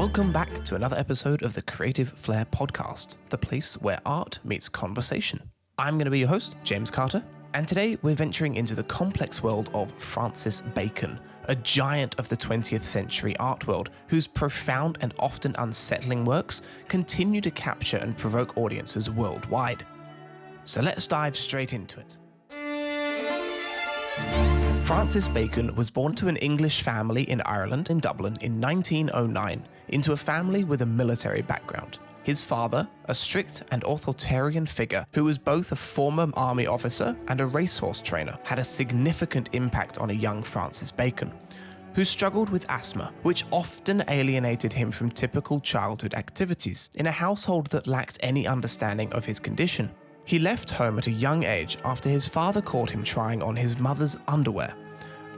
Welcome back to another episode of the Creative Flair Podcast, the place where art meets conversation. I'm going to be your host, James Carter, and today we're venturing into the complex world of Francis Bacon, a giant of the 20th century art world whose profound and often unsettling works continue to capture and provoke audiences worldwide. So let's dive straight into it. Francis Bacon was born to an English family in Ireland, in Dublin, in 1909, into a family with a military background. His father, a strict and authoritarian figure who was both a former army officer and a racehorse trainer, had a significant impact on a young Francis Bacon, who struggled with asthma, which often alienated him from typical childhood activities in a household that lacked any understanding of his condition. He left home at a young age after his father caught him trying on his mother's underwear,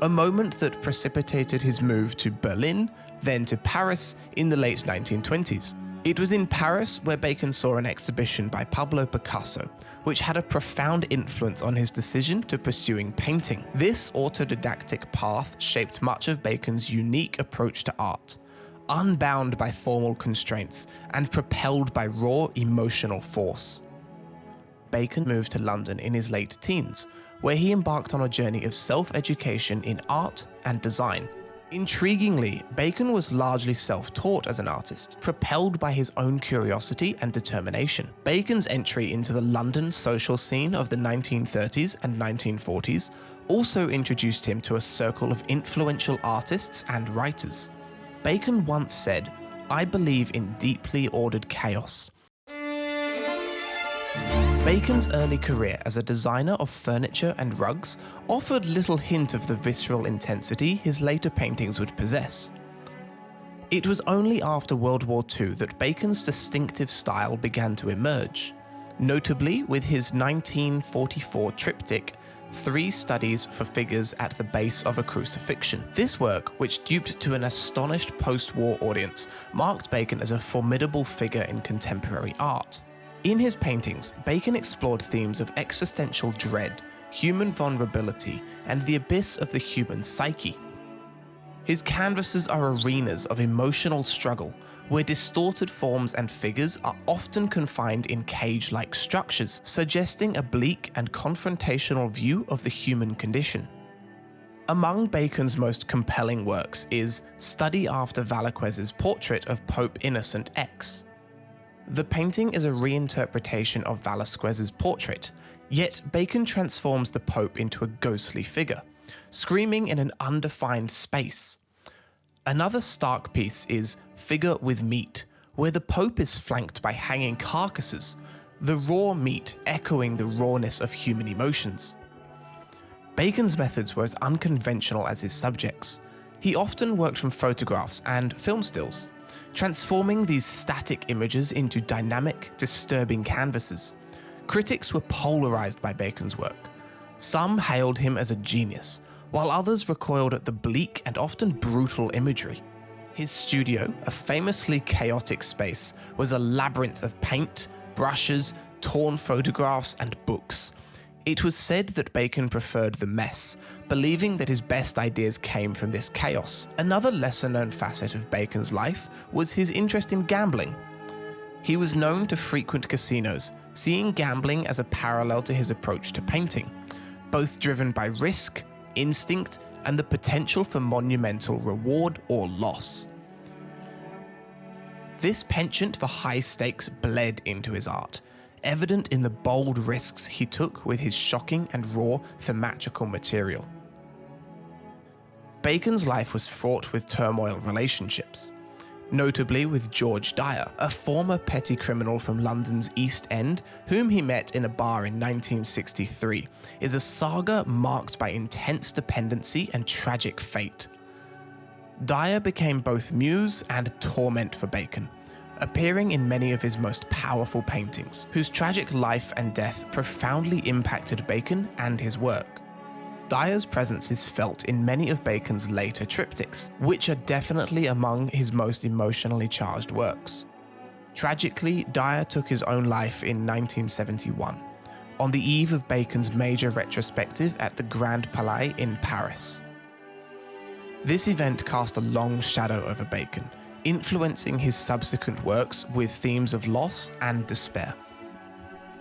a moment that precipitated his move to Berlin, then to Paris in the late 1920s. It was in Paris where Bacon saw an exhibition by Pablo Picasso, which had a profound influence on his decision to pursuing painting. This autodidactic path shaped much of Bacon's unique approach to art, unbound by formal constraints and propelled by raw emotional force. Bacon moved to London in his late teens, where he embarked on a journey of self-education in art and design. Intriguingly, Bacon was largely self-taught as an artist, propelled by his own curiosity and determination. Bacon's entry into the London social scene of the 1930s and 1940s also introduced him to a circle of influential artists and writers. Bacon once said, "I believe in deeply ordered chaos." Bacon's early career as a designer of furniture and rugs offered little hint of the visceral intensity his later paintings would possess. It was only after World War II that Bacon's distinctive style began to emerge, notably with his 1944 triptych, 3 Studies for Figures at the Base of a Crucifixion. This work, which duped to an astonished post-war audience, marked Bacon as a formidable figure in contemporary art. In his paintings, Bacon explored themes of existential dread, human vulnerability, and the abyss of the human psyche. His canvases are arenas of emotional struggle, where distorted forms and figures are often confined in cage-like structures, suggesting a bleak and confrontational view of the human condition. Among Bacon's most compelling works is Study After Velázquez's portrait of Pope Innocent X. The painting is a reinterpretation of Velázquez's portrait, yet Bacon transforms the Pope into a ghostly figure, screaming in an undefined space. Another stark piece is Figure with Meat, where the Pope is flanked by hanging carcasses, the raw meat echoing the rawness of human emotions. Bacon's methods were as unconventional as his subjects. He often worked from photographs and film stills, transforming these static images into dynamic, disturbing canvases. Critics were polarized by Bacon's work. Some hailed him as a genius, while others recoiled at the bleak and often brutal imagery. His studio, a famously chaotic space, was a labyrinth of paint, brushes, torn photographs, and books. It was said that Bacon preferred the mess, believing that his best ideas came from this chaos. Another lesser-known facet of Bacon's life was his interest in gambling. He was known to frequent casinos, seeing gambling as a parallel to his approach to painting, both driven by risk, instinct, and the potential for monumental reward or loss. This penchant for high stakes bled into his art, evident in the bold risks he took with his shocking and raw thematical material. Bacon's life was fraught with turmoil relationships, notably with George Dyer, a former petty criminal from London's East End whom he met in a bar in 1963, is a saga marked by intense dependency and tragic fate. Dyer became both muse and torment for Bacon, appearing in many of his most powerful paintings, whose tragic life and death profoundly impacted Bacon and his work. Dyer's presence is felt in many of Bacon's later triptychs, which are definitely among his most emotionally charged works. Tragically, Dyer took his own life in 1971, on the eve of Bacon's major retrospective at the Grand Palais in Paris. This event cast a long shadow over Bacon, influencing his subsequent works with themes of loss and despair.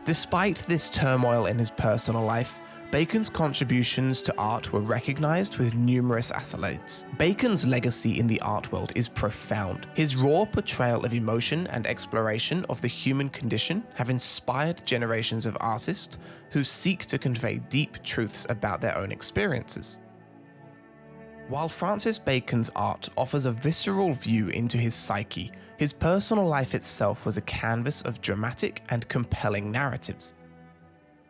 Despite this turmoil in his personal life, Bacon's contributions to art were recognised with numerous accolades. Bacon's legacy in the art world is profound. His raw portrayal of emotion and exploration of the human condition have inspired generations of artists who seek to convey deep truths about their own experiences. While Francis Bacon's art offers a visceral view into his psyche, his personal life itself was a canvas of dramatic and compelling narratives.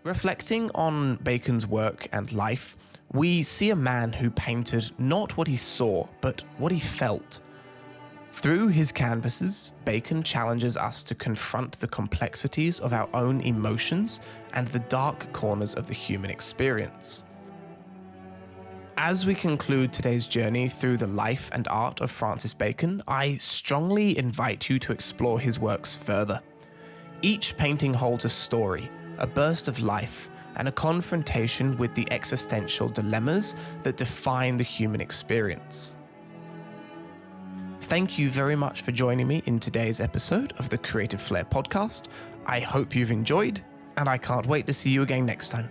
Reflecting on Bacon's work and life, we see a man who painted not what he saw, but what he felt. Through his canvases, Bacon challenges us to confront the complexities of our own emotions and the dark corners of the human experience. As we conclude today's journey through the life and art of Francis Bacon, I strongly invite you to explore his works further. Each painting holds a story, a burst of life, and a confrontation with the existential dilemmas that define the human experience. Thank you very much for joining me in today's episode of the Creative Flair Podcast. I hope you've enjoyed, and I can't wait to see you again next time.